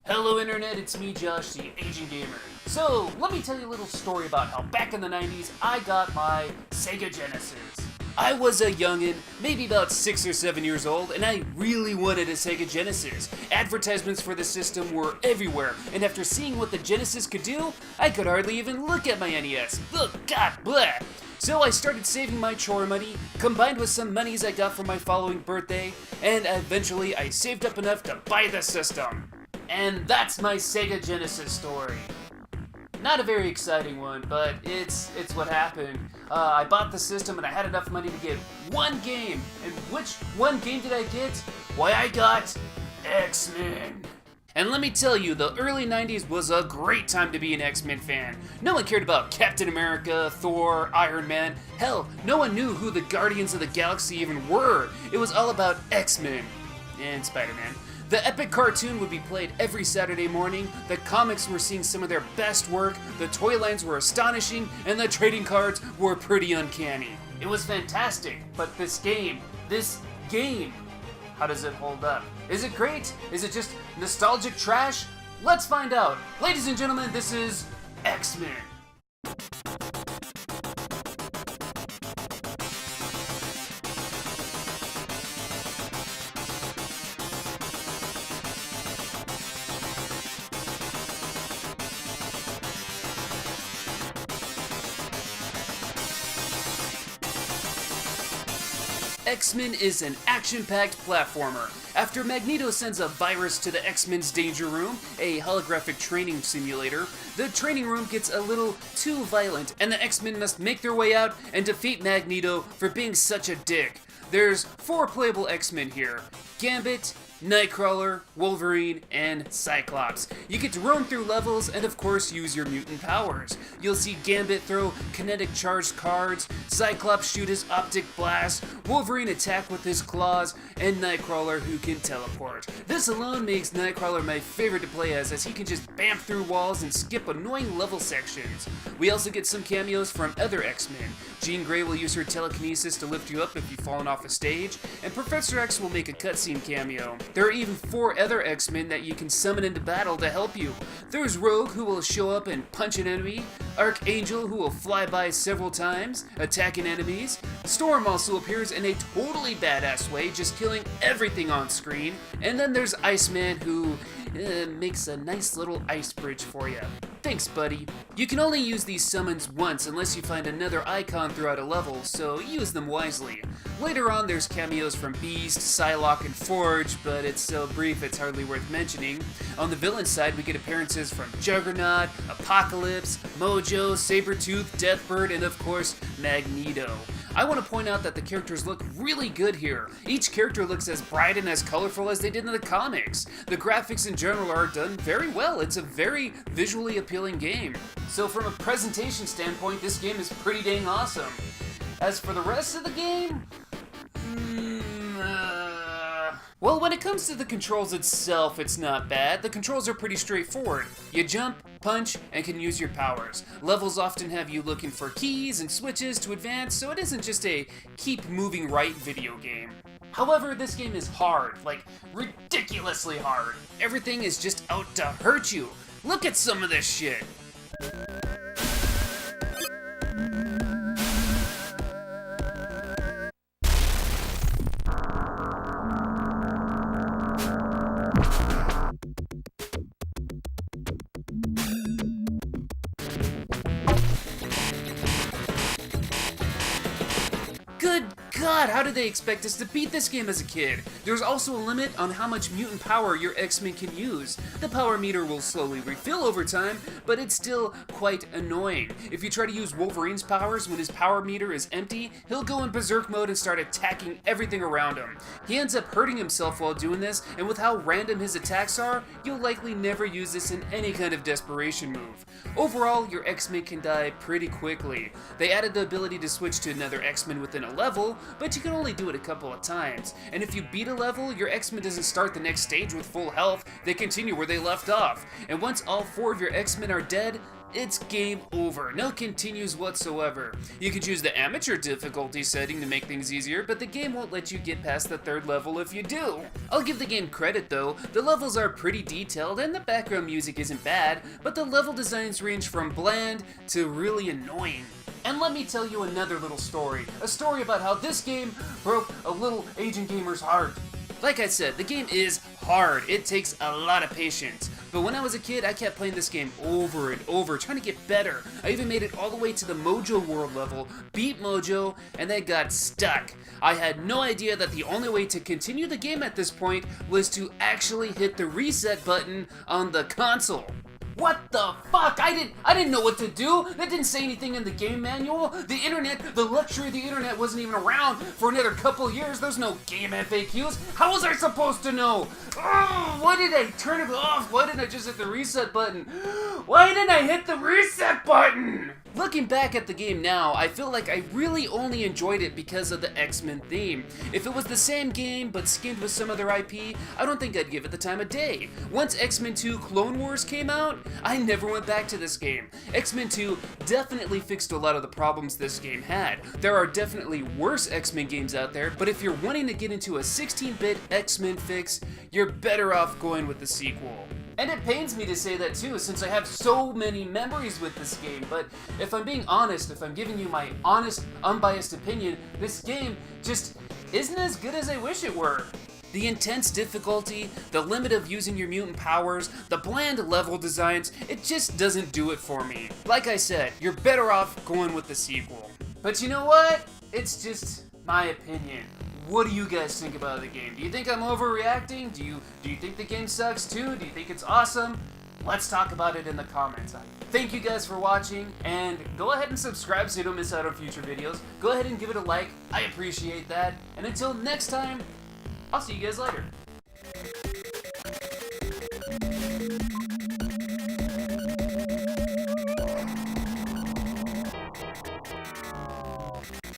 Hello Internet, it's me Josh, the Aging Gamer. So, let me tell you a little story about how back in the 90s I got my Sega Genesis. I was a youngin', maybe about 6 or 7 years old, and I really wanted a Sega Genesis. Advertisements for the system were everywhere, and after seeing what the Genesis could do, I could hardly even look at my NES. Ugh, God, bleh! So I started saving my chore money, combined with some monies I got from my following birthday, and eventually I saved up enough to buy the system. And that's my Sega Genesis story. Not a very exciting one, but it's what happened. I bought the system and I had enough money to get one game. And which one game did I get? Why, I got X-Men. And let me tell you, the early 90s was a great time to be an X-Men fan. No one cared about Captain America, Thor, Iron Man. Hell, no one knew who the Guardians of the Galaxy even were. It was all about X-Men and Spider-Man. The epic cartoon would be played every Saturday morning, the comics were seeing some of their best work, the toy lines were astonishing, and the trading cards were pretty uncanny. It was fantastic, but this game, how does it hold up? Is it great? Is it just nostalgic trash? Let's find out. Ladies and gentlemen, this is X-Men. X-Men is an action-packed platformer. After Magneto sends a virus to the X-Men's Danger Room, a holographic training simulator, the training room gets a little too violent, and the X-Men must make their way out and defeat Magneto for being such a dick. There's 4 playable X-Men here: Gambit, Nightcrawler, Wolverine, and Cyclops. You get to roam through levels and of course use your mutant powers. You'll see Gambit throw kinetic charged cards, Cyclops shoot his optic blast, Wolverine attack with his claws, and Nightcrawler who can teleport. This alone makes Nightcrawler my favorite to play as he can just bamf through walls and skip annoying level sections. We also get some cameos from other X-Men. Jean Grey will use her telekinesis to lift you up if you've fallen off a stage, and Professor X will make a cutscene cameo. There are even 4 other X-Men that you can summon into battle to help you. There's Rogue, who will show up and punch an enemy, Archangel, who will fly by several times, attacking enemies. Storm also appears in a totally badass way, just killing everything on screen. And then there's Iceman, who makes a nice little ice bridge for you. Thanks, buddy. You can only use these summons once unless you find another icon throughout a level, so use them wisely. Later on, there's cameos from Beast, Psylocke, and Forge, but it's so brief it's hardly worth mentioning. On the villain side, we get appearances from Juggernaut, Apocalypse, Mojo, Sabretooth, Deathbird, and of course, Magneto. I want to point out that the characters look really good here. Each character looks as bright and as colorful as they did in the comics. The graphics in general are done very well. It's a very visually appealing game. So from a presentation standpoint, this game is pretty dang awesome. As for the rest of the game, well, when it comes to the controls itself, it's not bad. The controls are pretty straightforward. You jump, punch, and can use your powers. Levels often have you looking for keys and switches to advance, so it isn't just a keep moving right video game. However, this game is hard, like ridiculously hard. Everything is just out to hurt you. Look at some of this shit. Good God, how did they expect us to beat this game as a kid? There's also a limit on how much mutant power your X-Men can use. The power meter will slowly refill over time, but it's still quite annoying. If you try to use Wolverine's powers when his power meter is empty, he'll go in berserk mode and start attacking everything around him. He ends up hurting himself while doing this, and with how random his attacks are, you'll likely never use this in any kind of desperation move. Overall, your X-Men can die pretty quickly. They added the ability to switch to another X-Men within a level, but you can only do it a couple of times. And if you beat a level, your X-Men doesn't start the next stage with full health, they continue where they left off. And once all 4 of your X-Men are dead, it's game over. No continues whatsoever. You can choose the amateur difficulty setting to make things easier, but the game won't let you get past the 3rd level if you do. I'll give the game credit though, the levels are pretty detailed and the background music isn't bad, but the level designs range from bland to really annoying. And let me tell you another little story. A story about how this game broke a little Asian gamer's heart. Like I said, the game is hard. It takes a lot of patience. But when I was a kid, I kept playing this game over and over, trying to get better. I even made it all the way to the Mojo World level, beat Mojo, and then got stuck. I had no idea that the only way to continue the game at this point was to actually hit the reset button on the console. What the fuck? I didn't know what to do. That didn't say anything in the game manual. The internet, the luxury of the internet wasn't even around for another couple years. There's no game FAQs. How was I supposed to know? Oh, why did I turn it off? Why didn't I just hit the reset button? Why didn't I hit the reset button? Looking back at the game now, I feel like I really only enjoyed it because of the X-Men theme. If it was the same game but skinned with some other IP, I don't think I'd give it the time of day. Once X-Men 2 Clone Wars came out, I never went back to this game. X-Men 2 definitely fixed a lot of the problems this game had. There are definitely worse X-Men games out there, but if you're wanting to get into a 16-bit X-Men fix, you're better off going with the sequel. And it pains me to say that too, since I have so many memories with this game, but if I'm being honest, if I'm giving you my honest, unbiased opinion, this game just isn't as good as I wish it were. The intense difficulty, the limit of using your mutant powers, the bland level designs, it just doesn't do it for me. Like I said, you're better off going with the sequel. But you know what? It's just my opinion. What do you guys think about the game? Do you think I'm overreacting? Do you think the game sucks too? Do you think it's awesome? Let's talk about it in the comments. Thank you guys for watching, and go ahead and subscribe so you don't miss out on future videos. Go ahead and give it a like. I appreciate that. And until next time, I'll see you guys later.